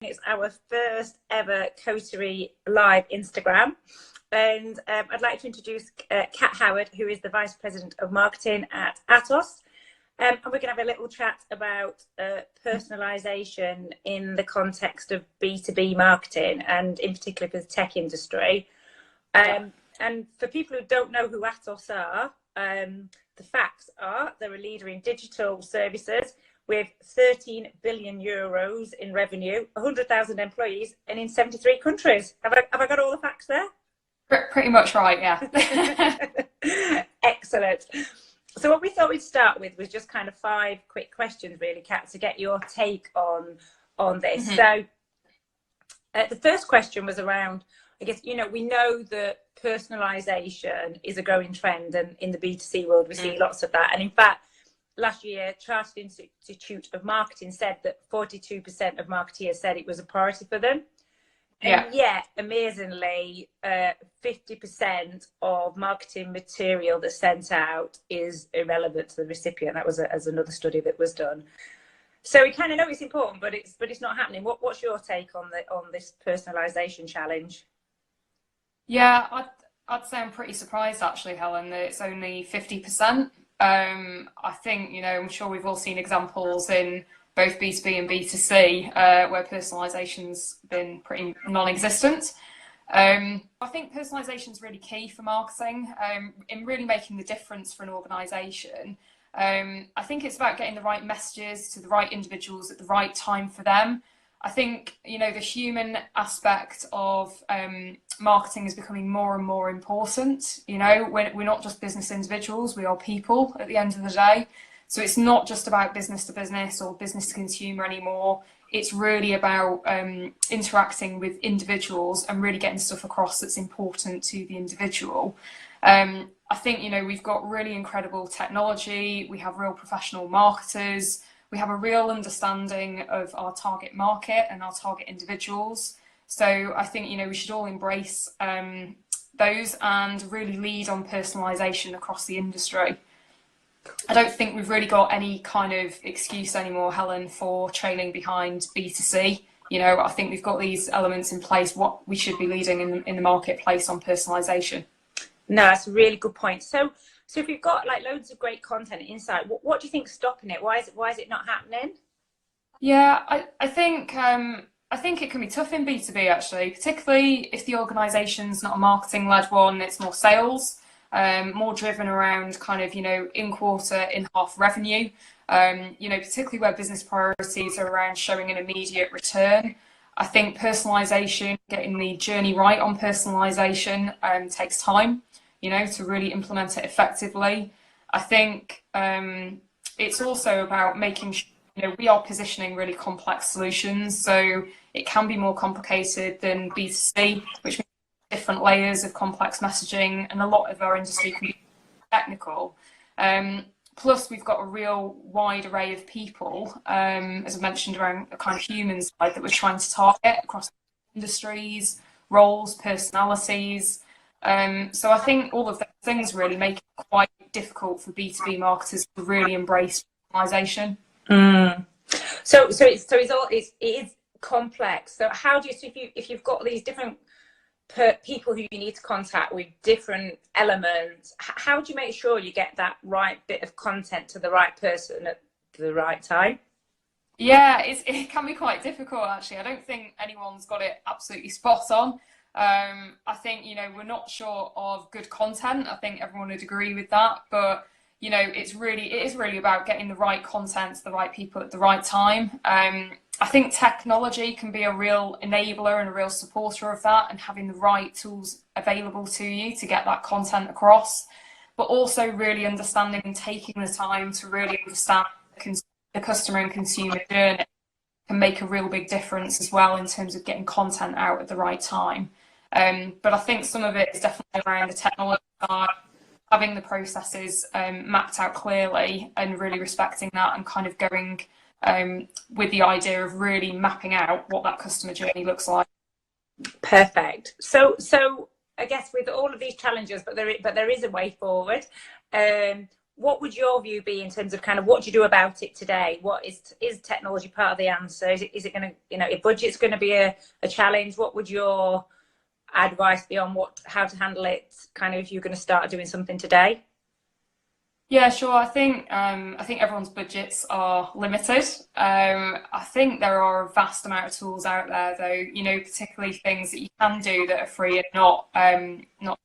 It's our first ever Coterie Live Instagram. And I'd like to introduce Kat Howard, who is the Vice President of Marketing at Atos. And we're going to have a little chat about personalization in the context of B2B marketing, and in particular for the tech industry. And for people who don't know who Atos are, the facts are they're a leader in digital services with 13 billion euros in revenue, 100,000 employees, and in 73 countries. Have I got all the facts there? Pretty much right, yeah. Excellent. So what we thought we'd start with was just kind of 5 quick questions, really, Kat, to get your take on this. So the first question was around, I guess, we know that personalization is a growing trend, and in the B2C world, we see lots of that. And in fact, last year, Chartered Institute of Marketing said that 42% of marketeers said it was a priority for them. And yet, amazingly, 50% of marketing material that's sent out is irrelevant to the recipient. That was another study that was done. So we kind of know it's important, but it's not happening. What's your take on this personalization challenge? Yeah, I'd say I'm pretty surprised actually, Helen, that it's only 50%. I think, I'm sure we've all seen examples in both B2B and B2C where personalization's been pretty non-existent. I think personalization is really key for marketing in really making the difference for an organization. I think it's about getting the right messages to the right individuals at the right time for them. I think, the human aspect of marketing is becoming more and more important. We're not just business individuals, we are people at the end of the day. So it's not just about business to business or business to consumer anymore. It's really about interacting with individuals and really getting stuff across that's important to the individual. I think, we've got really incredible technology. We have real professional marketers. We have a real understanding of our target market and our target individuals. So I think, we should all embrace those and really lead on personalisation across the industry. I don't think we've really got any kind of excuse anymore, Helen, for trailing behind B2C. I think we've got these elements in place, what we should be leading in the marketplace on personalisation. No, that's a really good point. So if we've got like loads of great content inside, what do you think's stopping it? Why is it not happening? Yeah, I think it can be tough in B2B actually, particularly if the organisation's not a marketing-led one, it's more sales, more driven around kind of, in quarter, in half revenue, particularly where business priorities are around showing an immediate return. I think personalisation, getting the journey right on personalisation takes time, to really implement it effectively. I think it's also about making sure, we are positioning really complex solutions, so it can be more complicated than B2C, which means different layers of complex messaging, and a lot of our industry can be technical. Plus, we've got a real wide array of people, as I mentioned, around the kind of human side that we're trying to target across industries, roles, personalities. So I think all of those things really make it quite difficult for B2B marketers to really embrace personalization. So it is complex. So how do you, so if you've got these different people who you need to contact with different elements, how do you make sure you get that right bit of content to the right person at the right time? Yeah, it can be quite difficult actually. I don't think anyone's got it absolutely spot on. I think, we're not short of good content. I think everyone would agree with that, but it is really about getting the right content to the right people at the right time. I think technology can be a real enabler and a real supporter of that, and having the right tools available to you to get that content across, but also really understanding and taking the time to really understand the customer and consumer journey can make a real big difference as well in terms of getting content out at the right time. But I think some of it is definitely around the technology side, having the processes mapped out clearly and really respecting that, and kind of going with the idea of really mapping out what that customer journey looks like. Perfect. So I guess with all of these challenges, but there is a way forward. what would your view be in terms of kind of what do you do about it today? What is technology part of the answer? Is it going to, you know, if budget's going to be a challenge, what would your advice be on how to handle it kind of if you're going to start doing something today? Yeah, sure. I think everyone's budgets are limited. I think there are a vast amount of tools out there, though. You know, particularly things that you can do that are free and not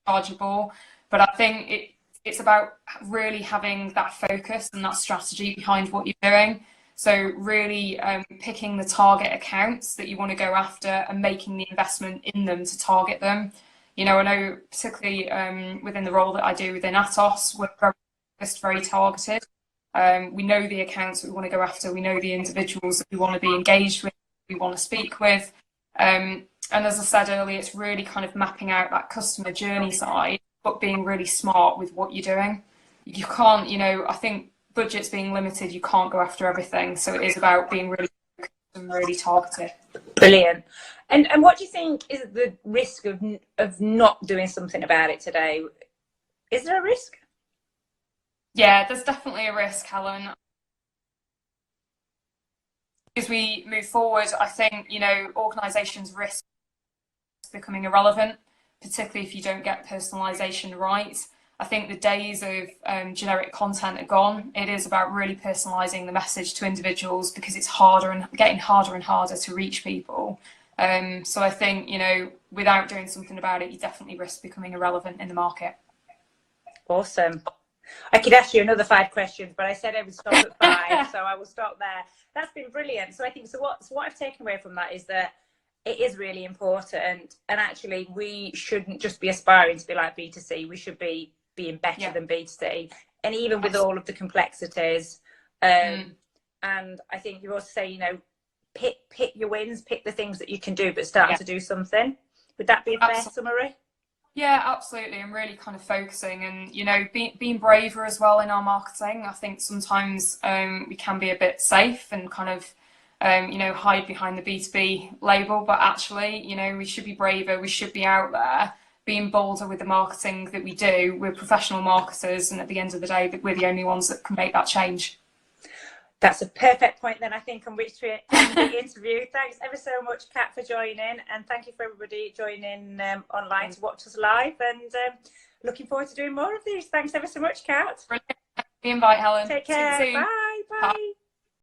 chargeable. But I think it's about really having that focus and that strategy behind what you're doing. So really picking the target accounts that you want to go after and making the investment in them to target them. You know, I know particularly within the role that I do within Atos, we're very targeted. We know the accounts that we want to go after. We know the individuals that we want to be engaged with, we want to speak with. And as I said earlier, it's really kind of mapping out that customer journey side, but being really smart with what you're doing. You can't, you know, I think budgets being limited, you can't go after everything. So it is about being really focused and really targeted. Brilliant. And what do you think is the risk of not doing something about it today? Is there a risk? Yeah, there's definitely a risk, Helen. As we move forward, I think, you know, organisations risk becoming irrelevant, particularly if you don't get personalisation right. I think the days of generic content are gone. It is about really personalising the message to individuals because it's getting harder and harder to reach people. So I think, you know, without doing something about it, you definitely risk becoming irrelevant in the market. Awesome. I could ask you another 5 questions, but I said I would stop at 5, so I will stop there. That's been brilliant. So I think what I've taken away from that is that it is really important, and actually we shouldn't just be aspiring to be like B2C. We should be being better than B2C, and even with all of the complexities. And I think you also say, you know, pick your wins, pick the things that you can do, but start to do something. Would that be a fair summary? Yeah, absolutely. I'm really kind of focusing and, you know, being braver as well in our marketing. I think sometimes we can be a bit safe and kind of, you know, hide behind the B2B label. But actually, you know, we should be braver. We should be out there being bolder with the marketing that we do. We're professional marketers. And at the end of the day, we're the only ones that can make that change. That's a perfect point then, I think, on which to end the interview. Thanks ever so much, Kat, for joining, and thank you for everybody joining online to watch us live, and looking forward to doing more of these. Thanks ever so much, Kat. Brilliant. The invite, Helen. Take care. Bye. Bye.